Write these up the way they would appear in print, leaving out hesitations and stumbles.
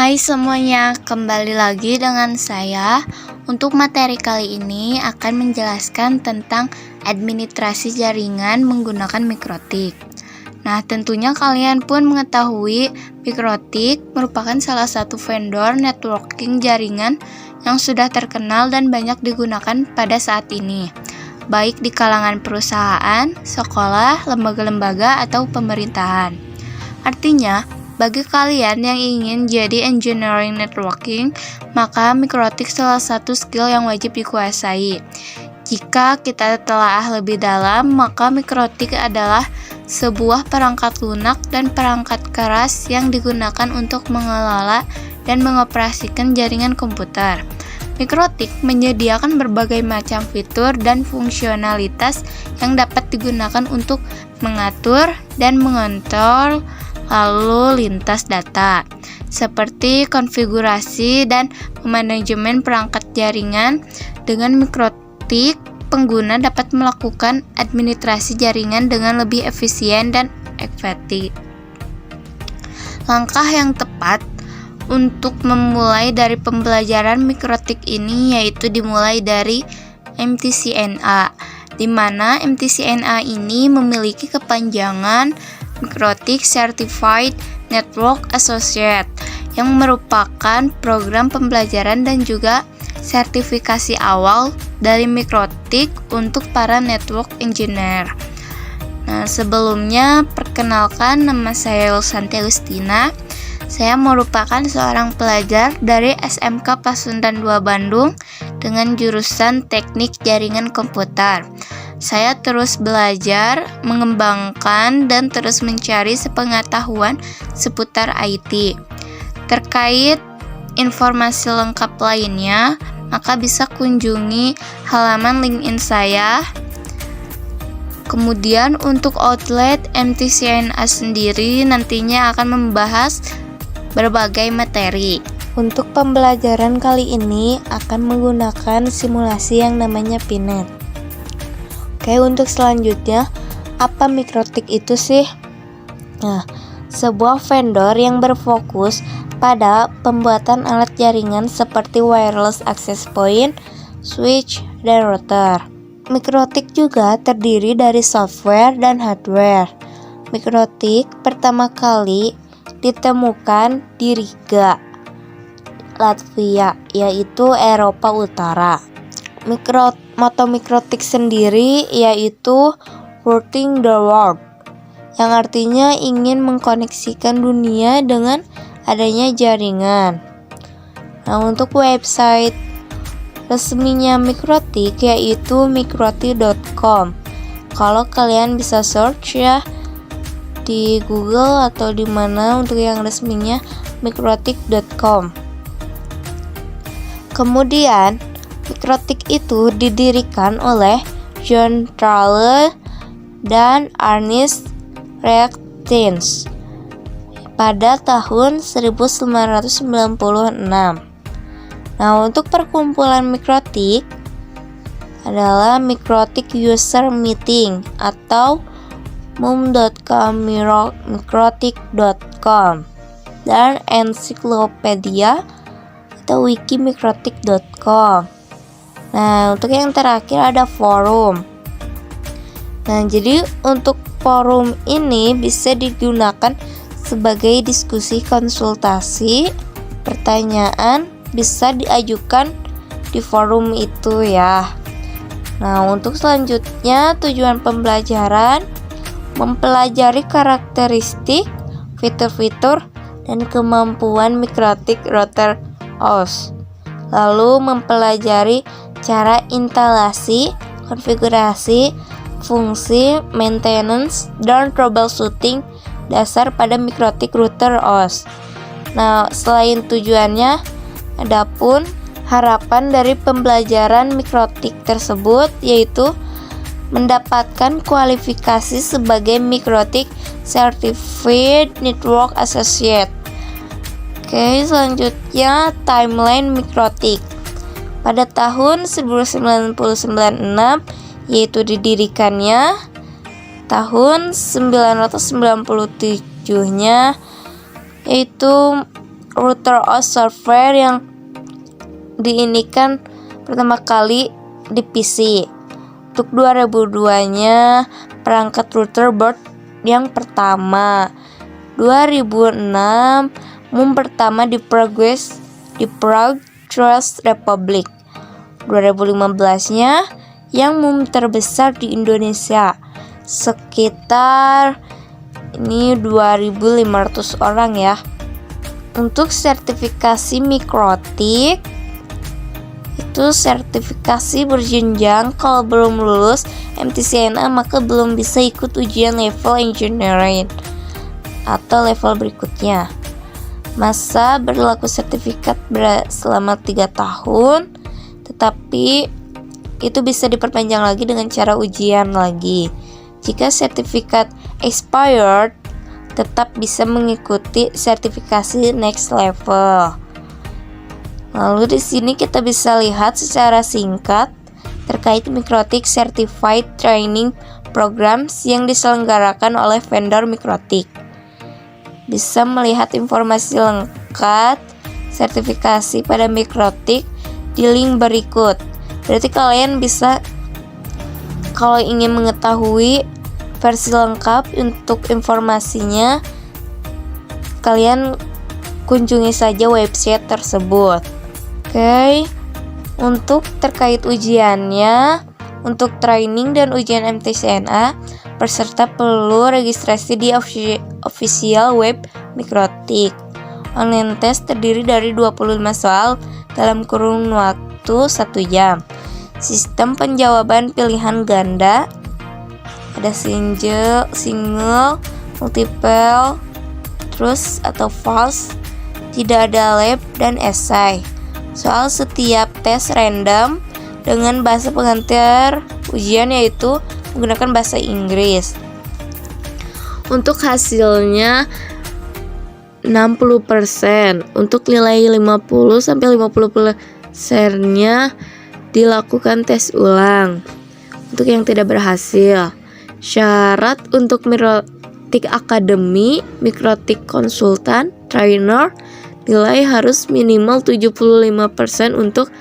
Hai semuanya, kembali lagi dengan saya. Untuk materi kali ini akan menjelaskan tentang administrasi jaringan menggunakan mikrotik. Nah, tentunya kalian pun mengetahui mikrotik merupakan salah satu vendor networking jaringan yang sudah terkenal dan banyak digunakan pada saat ini, baik di kalangan perusahaan, sekolah, lembaga-lembaga, atau pemerintahan. Artinya, bagi kalian yang ingin jadi engineering networking, maka mikrotik salah satu skill yang wajib dikuasai. Jika kita telah lebih dalam, maka mikrotik adalah sebuah perangkat lunak dan perangkat keras yang digunakan untuk mengelola dan mengoperasikan jaringan komputer. Mikrotik menyediakan berbagai macam fitur dan fungsionalitas yang dapat digunakan untuk mengatur dan mengontrol lalu lintas data, seperti konfigurasi dan manajemen perangkat jaringan. Dengan mikrotik, pengguna dapat melakukan administrasi jaringan dengan lebih efisien dan efektif. Langkah yang tepat untuk memulai dari pembelajaran mikrotik ini yaitu dimulai dari MTCNA, di mana MTCNA ini memiliki kepanjangan Mikrotik Certified Network Associate, yang merupakan program pembelajaran dan juga sertifikasi awal dari mikrotik untuk para network engineer. Nah, sebelumnya perkenalkan, nama saya Yulsanti Agustina. Saya merupakan seorang pelajar dari SMK Pasundan 2 Bandung dengan jurusan Teknik Jaringan Komputer. Saya terus belajar, mengembangkan, dan terus mencari sepengetahuan seputar IT. Terkait informasi lengkap lainnya, maka bisa kunjungi halaman LinkedIn saya. Kemudian untuk outlet MTCNA sendiri nantinya akan membahas berbagai materi. Untuk pembelajaran kali ini akan menggunakan simulasi yang namanya Pinet. Oke, untuk selanjutnya, apa mikrotik itu sih? Nah, sebuah vendor yang berfokus pada pembuatan alat jaringan seperti wireless access point, switch, dan router. Mikrotik juga terdiri dari software dan hardware. Mikrotik pertama kali ditemukan di Riga, Latvia, yaitu Eropa Utara. Moto mikrotik sendiri yaitu Routing the World, yang artinya ingin mengkoneksikan dunia dengan adanya jaringan. Nah, untuk website resminya mikrotik yaitu mikrotik.com. Kalau kalian bisa search ya di Google atau di mana untuk yang resminya mikrotik.com. Kemudian mikrotik itu didirikan oleh John Thaler dan Ernest Rechtens pada tahun 1996. Nah, untuk perkumpulan mikrotik adalah Mikrotik User Meeting atau mum.com, mikrotik.com, dan ensiklopedia atau wikimikrotik.com. Nah, untuk yang terakhir ada forum. Nah, jadi untuk forum ini bisa digunakan sebagai diskusi konsultasi, pertanyaan bisa diajukan di forum itu ya. Nah, untuk selanjutnya tujuan pembelajaran mempelajari karakteristik, fitur-fitur, dan kemampuan mikrotik router OS. Lalu mempelajari cara instalasi, konfigurasi, fungsi, maintenance, dan troubleshooting dasar pada mikrotik router OS. Nah, selain tujuannya, adapun harapan dari pembelajaran mikrotik tersebut yaitu mendapatkan kualifikasi sebagai Mikrotik Certified Network Associate. Oke, selanjutnya timeline mikrotik. Pada tahun 1996 yaitu didirikannya, tahun 1997-nya yaitu router or software yang diinikan pertama kali di PC. Untuk 2002-nya perangkat router board yang pertama. 2006 MUM pertama di Prague, Czech Republic. 2015-nya yang MUM terbesar di Indonesia, sekitar ini 2.500 orang ya. Untuk sertifikasi mikrotik itu sertifikasi berjenjang. Kalau belum lulus MTCNA maka belum bisa ikut ujian level engineering atau level berikutnya. Masa berlaku sertifikat selama 3 tahun, tetapi itu bisa diperpanjang lagi dengan cara ujian lagi. Jika sertifikat expired, tetap bisa mengikuti sertifikasi next level. Lalu di sini kita bisa lihat secara singkat terkait Mikrotik Certified Training Programs yang diselenggarakan oleh vendor Mikrotik. Bisa melihat informasi lengkap sertifikasi pada Mikrotik di link berikut. Berarti kalian bisa, kalau ingin mengetahui versi lengkap untuk informasinya, kalian kunjungi saja website tersebut. Oke, untuk terkait ujiannya, untuk training dan ujian MTCNA, peserta perlu registrasi di official web Mikrotik. Online test terdiri dari 25 soal dalam kurun waktu 1 jam. Sistem penjawaban pilihan ganda, ada single, multiple, terus atau false, tidak ada lab dan esai. Soal setiap tes random dengan bahasa pengantar ujian yaitu menggunakan bahasa Inggris. Untuk hasilnya 60%, untuk nilai 50-50%-nya dilakukan tes ulang. Untuk yang tidak berhasil, syarat untuk Mikrotik Academy, Mikrotik Konsultan, Trainer, nilai harus minimal 75% untuk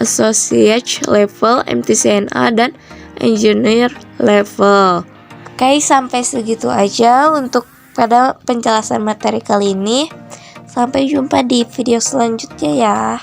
Associate level, MTCNA, dan Engineer level. Oke, sampai segitu aja untuk pada penjelasan materi kali ini. Sampai jumpa di video selanjutnya ya.